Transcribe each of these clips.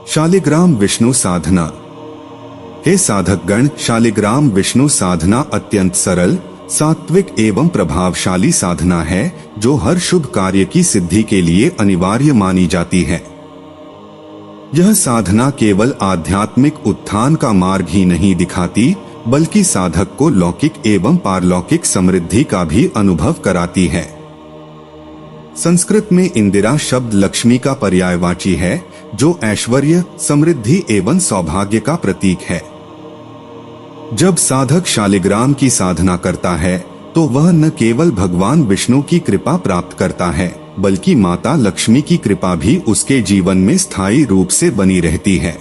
शालिग्राम विष्णु साधना। हे साधकगण, शालिग्राम विष्णु साधना अत्यंत सरल, सात्विक एवं प्रभावशाली साधना है जो हर शुभ कार्य की सिद्धि के लिए अनिवार्य मानी जाती है। यह साधना केवल आध्यात्मिक उत्थान का मार्ग ही नहीं दिखाती, बल्कि साधक को लौकिक एवं पारलौकिक समृद्धि का भी अनुभव कराती है। संस्कृत में इंदिरा शब्द लक्ष्मी का पर्यायवाची है, जो ऐश्वर्य, समृद्धि एवं सौभाग्य का प्रतीक है। जब साधक शालिग्राम की साधना करता है तो वह न केवल भगवान विष्णु की कृपा प्राप्त करता है, बल्कि माता लक्ष्मी की कृपा भी उसके जीवन में स्थायी रूप से बनी रहती है।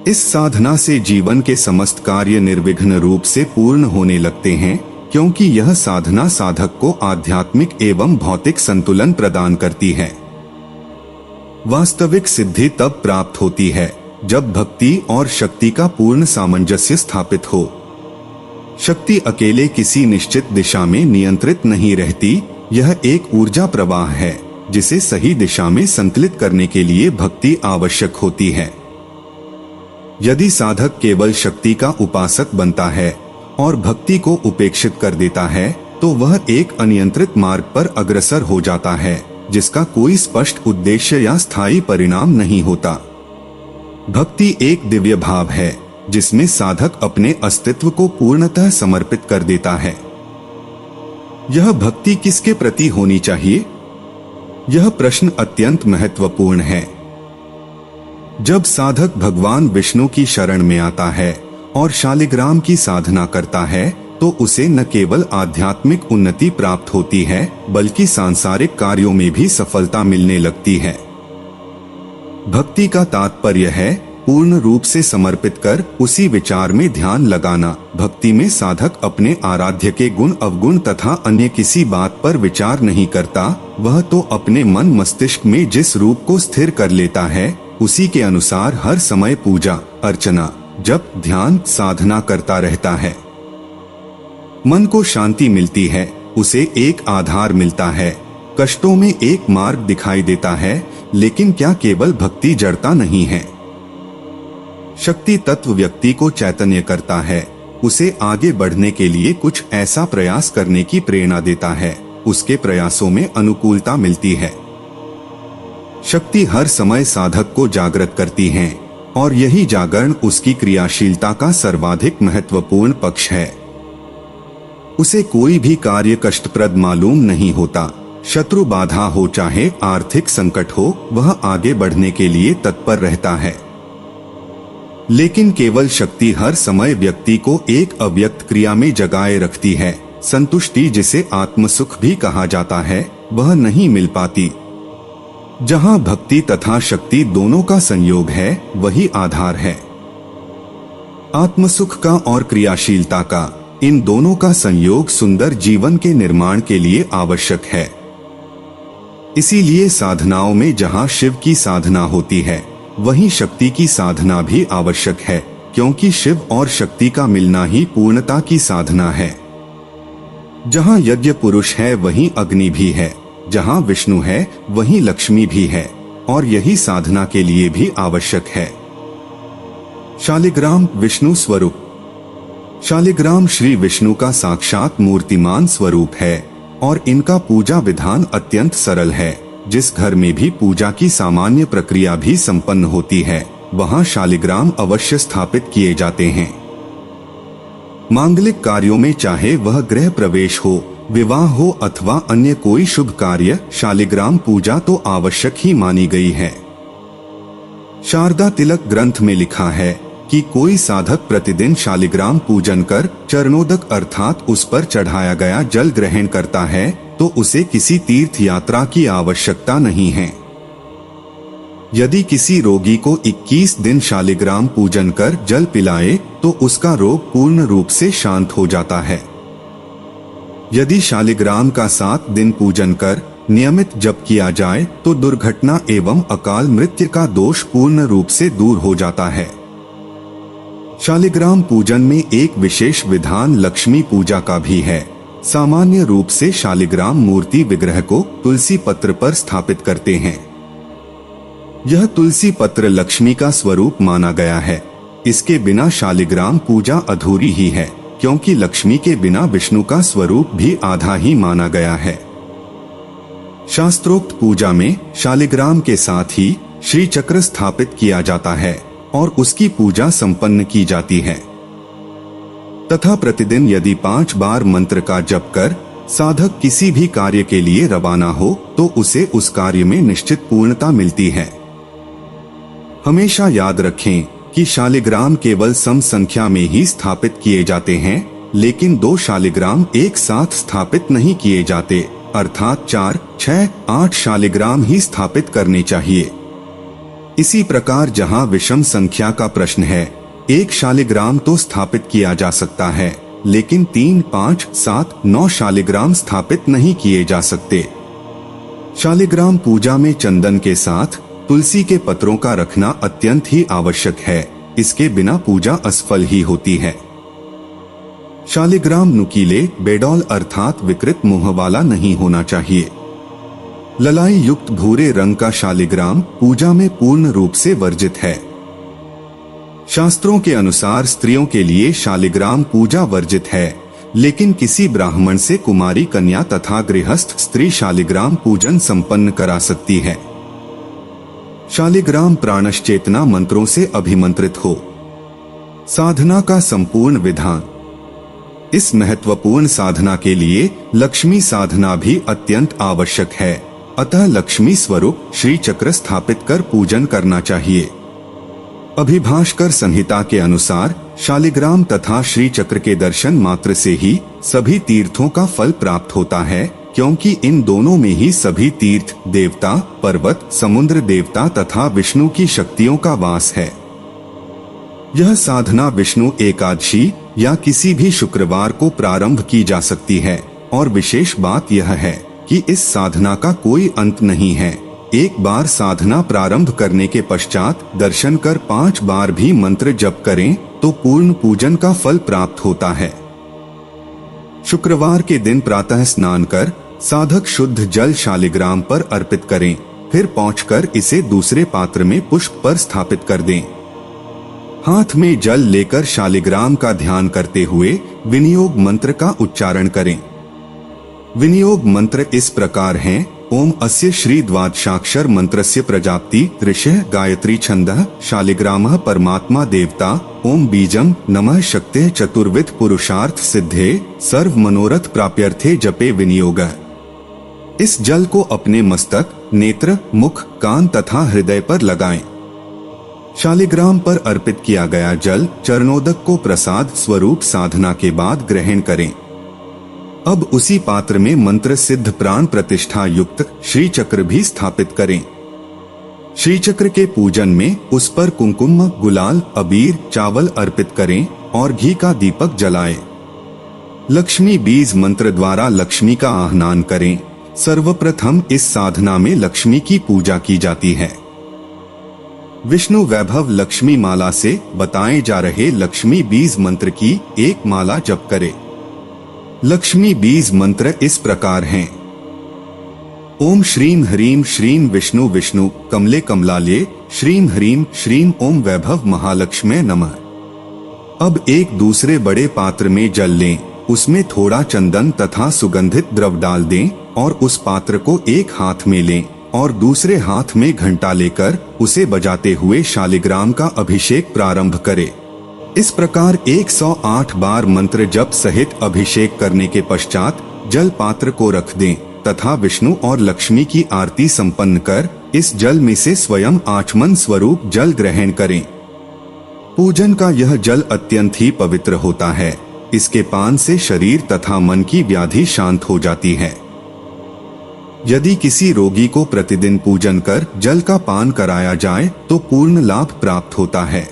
इस साधना से जीवन के समस्त कार्य निर्विघ्न रूप से पूर्ण होने लगते हैं, क्योंकि यह साधना साधक को आध्यात्मिक एवं भौतिक संतुलन प्रदान करती है। वास्तविक सिद्धि तब प्राप्त होती है जब भक्ति और शक्ति का पूर्ण सामंजस्य स्थापित हो। शक्ति अकेले किसी निश्चित दिशा में नियंत्रित नहीं रहती, यह एक ऊर्जा प्रवाह है जिसे सही दिशा में संकलित करने के लिए भक्ति आवश्यक होती है। यदि साधक केवल शक्ति का उपासक बनता है और भक्ति को उपेक्षित कर देता है तो वह एक अनियंत्रित मार्ग पर अग्रसर हो जाता है, जिसका कोई स्पष्ट उद्देश्य या स्थायी परिणाम नहीं होता। भक्ति एक दिव्य भाव है जिसमें साधक अपने अस्तित्व को पूर्णतः समर्पित कर देता है। यह भक्ति किसके प्रति होनी चाहिए? यह प्रश्न अत्यंत महत्वपूर्ण है। जब साधक भगवान विष्णु की शरण में आता है और शालिग्राम की साधना करता है तो उसे न केवल आध्यात्मिक उन्नति प्राप्त होती है, बल्कि सांसारिक कार्यों में भी सफलता मिलने लगती है। भक्ति का तात्पर्य है पूर्ण रूप से समर्पित कर उसी विचार में ध्यान लगाना। भक्ति में साधक अपने आराध्य के गुण अवगुण तथा अन्य किसी बात पर विचार नहीं करता, वह तो अपने मन मस्तिष्क में जिस रूप को स्थिर कर लेता है उसी के अनुसार हर समय पूजा, अर्चना, जप, ध्यान, साधना करता रहता है। मन को शांति मिलती है, उसे एक आधार मिलता है, कष्टों में एक मार्ग दिखाई देता है। लेकिन क्या केवल भक्ति जड़ता नहीं है? शक्ति तत्व व्यक्ति को चैतन्य करता है, उसे आगे बढ़ने के लिए कुछ ऐसा प्रयास करने की प्रेरणा देता है, उसके प्रयासों में अनुकूलता मिलती है। शक्ति हर समय साधक को जागृत करती है और यही जागरण उसकी क्रियाशीलता का सर्वाधिक महत्वपूर्ण पक्ष है। उसे कोई भी कार्य कष्टप्रद मालूम नहीं होता। शत्रु बाधा हो चाहे आर्थिक संकट हो, वह आगे बढ़ने के लिए तत्पर रहता है। लेकिन केवल शक्ति हर समय व्यक्ति को एक अव्यक्त क्रिया में जगाए रखती है। संतुष्टि, जिसे आत्मसुख भी कहा जाता है, वह नहीं मिल पाती। जहाँ भक्ति तथा शक्ति दोनों का संयोग है, वही आधार है। आत्मसुख का और क्रियाशीलता का, इन दोनों का संयोग सुंदर जीवन के निर्माण के लिए आवश्यक है। इसीलिए साधनाओं में जहाँ शिव की साधना होती है, वहीं शक्ति की साधना भी आवश्यक है, क्योंकि शिव और शक्ति का मिलना ही पूर्णता की साधना है। जहाँ यज्ञ पुरुष है वहीं अग्नि भी है, जहाँ विष्णु है वहीं लक्ष्मी भी है, और यही साधना के लिए भी आवश्यक है। शालिग्राम विष्णु स्वरूप। शालिग्राम श्री विष्णु का साक्षात मूर्तिमान स्वरूप है और इनका पूजा विधान अत्यंत सरल है। जिस घर में भी पूजा की सामान्य प्रक्रिया भी संपन्न होती है, वहाँ शालिग्राम अवश्य स्थापित किए जाते हैं। मांगलिक कार्यों में, चाहे वह गृह प्रवेश हो, विवाह हो अथवा अन्य कोई शुभ कार्य, शालिग्राम पूजा तो आवश्यक ही मानी गई है। शारदा तिलक ग्रंथ में लिखा है कि कोई साधक प्रतिदिन शालिग्राम पूजन कर चरणोदक अर्थात उस पर चढ़ाया गया जल ग्रहण करता है तो उसे किसी तीर्थ यात्रा की आवश्यकता नहीं है। यदि किसी रोगी को 21 दिन शालिग्राम पूजन कर जल पिलाए तो उसका रोग पूर्ण रूप से शांत हो जाता है। यदि शालिग्राम का 7 दिन पूजन कर नियमित जप किया जाए तो दुर्घटना एवं अकाल मृत्यु का दोष पूर्ण रूप से दूर हो जाता है। शालिग्राम पूजन में एक विशेष विधान लक्ष्मी पूजा का भी है। सामान्य रूप से शालिग्राम मूर्ति विग्रह को तुलसी पत्र पर स्थापित करते हैं। यह तुलसी पत्र लक्ष्मी का स्वरूप माना गया है। इसके बिना शालिग्राम पूजा अधूरी ही है, क्योंकि लक्ष्मी के बिना विष्णु का स्वरूप भी आधा ही माना गया है। शास्त्रोक्त पूजा में शालिग्राम के साथ ही श्री चक्र स्थापित किया जाता है और उसकी पूजा संपन्न की जाती है तथा प्रतिदिन यदि 5 बार मंत्र का जप कर साधक किसी भी कार्य के लिए रवाना हो तो उसे उस कार्य में निश्चित पूर्णता मिलती है। हमेशा याद रखें कि शालिग्राम केवल सम संख्या में ही स्थापित किए जाते हैं, लेकिन 2 शालिग्राम एक साथ स्थापित नहीं किए जाते, अर्थात 4, 6, 8 शालिग्राम ही स्थापित करने चाहिए। इसी प्रकार जहां विषम संख्या का प्रश्न है, 1 शालिग्राम तो स्थापित किया जा सकता है, लेकिन 3, 5, 7, 9 शालिग्राम स्थापित नहीं किए जा सकते। शालिग्राम पूजा में चंदन के साथ तुलसी के पत्रों का रखना अत्यंत ही आवश्यक है, इसके बिना पूजा असफल ही होती है। शालिग्राम नुकीले, बेडौल अर्थात विकृत मुंह वाला नहीं होना चाहिए। ललाई युक्त भूरे रंग का शालिग्राम पूजा में पूर्ण रूप से वर्जित है। शास्त्रों के अनुसार स्त्रियों के लिए शालिग्राम पूजा वर्जित है, लेकिन किसी ब्राह्मण से कुमारी कन्या तथा गृहस्थ स्त्री शालिग्राम पूजन संपन्न करा सकती है। शालिग्राम प्राणश्चेतना मंत्रों से अभिमंत्रित हो। साधना का संपूर्ण विधान। इस महत्वपूर्ण साधना के लिए लक्ष्मी साधना भी अत्यंत आवश्यक है, अतः लक्ष्मी स्वरूप श्री चक्र स्थापित कर पूजन करना चाहिए। अभिभाष्कर संहिता के अनुसार शालिग्राम तथा श्री चक्र के दर्शन मात्र से ही सभी तीर्थों का फल प्राप्त होता है, क्योंकि इन दोनों में ही सभी तीर्थ देवता, पर्वत, समुद्र देवता तथा विष्णु की शक्तियों का वास है। यह साधना विष्णु एकादशी या किसी भी शुक्रवार को प्रारंभ की जा सकती है और विशेष बात यह है कि इस साधना का कोई अंत नहीं है। एक बार साधना प्रारंभ करने के पश्चात दर्शन कर 5 बार भी मंत्र जप करें तो पूर्ण पूजन का फल प्राप्त होता है। शुक्रवार के दिन प्रातः स्नान कर साधक शुद्ध जल शालिग्राम पर अर्पित करें, फिर पहुंचकर इसे दूसरे पात्र में पुष्प पर स्थापित कर दें। हाथ में जल लेकर शालिग्राम का ध्यान करते हुए विनियोग मंत्र का उच्चारण करें। विनियोग मंत्र इस प्रकार हैं: ओम अस्य श्री द्वादशाक्षर मंत्रस्य प्रजाप्ति ऋषिः गायत्री छंदः शालिग्रामः परमात्मा देवता ओम बीजम नमः शक्तिः चतुर्विध पुरुषार्थ सिद्धे सर्व मनोरथ प्राप्यर्थे जपे विनियोगः। इस जल को अपने मस्तक, नेत्र, मुख, कान तथा हृदय पर लगाएं। शालिग्राम पर अर्पित किया गया जल चरणोदक को प्रसाद स्वरूप साधना के बाद ग्रहण करें। अब उसी पात्र में मंत्र सिद्ध प्राण प्रतिष्ठा युक्त श्री चक्र भी स्थापित करें। श्री चक्र के पूजन में उस पर कुंकुम, गुलाल, अबीर, चावल अर्पित करें और घी का दीपक जलाएं। लक्ष्मी बीज मंत्र द्वारा लक्ष्मी का आह्वान करें। सर्वप्रथम इस साधना में लक्ष्मी की पूजा की जाती है। विष्णु वैभव लक्ष्मी माला से बताए जा रहे लक्ष्मी बीज मंत्र की एक माला जप करें। लक्ष्मी बीज मंत्र इस प्रकार हैं: ओम श्रीम ह्रीम श्रीम विष्णु विष्णु कमले कमलालये श्रीम ह्रीम श्रीम ओम वैभव महालक्ष्मी नमः। अब एक दूसरे बड़े पात्र में जल लें, उसमें थोड़ा चंदन तथा सुगंधित द्रव डाल दें और उस पात्र को एक हाथ में लें और दूसरे हाथ में घंटा लेकर उसे बजाते हुए शालिग्राम का अभिषेक प्रारंभ करें। इस प्रकार 108 बार मंत्र जप सहित अभिषेक करने के पश्चात जल पात्र को रख दें तथा विष्णु और लक्ष्मी की आरती संपन्न कर इस जल में से स्वयं आचमन स्वरूप जल ग्रहण करें। पूजन का यह जल अत्यंत ही पवित्र होता है। इसके पान से शरीर तथा मन की व्याधि शांत हो जाती है। यदि किसी रोगी को प्रतिदिन पूजन कर जल का पान कराया जाए तो पूर्ण लाभ प्राप्त होता है।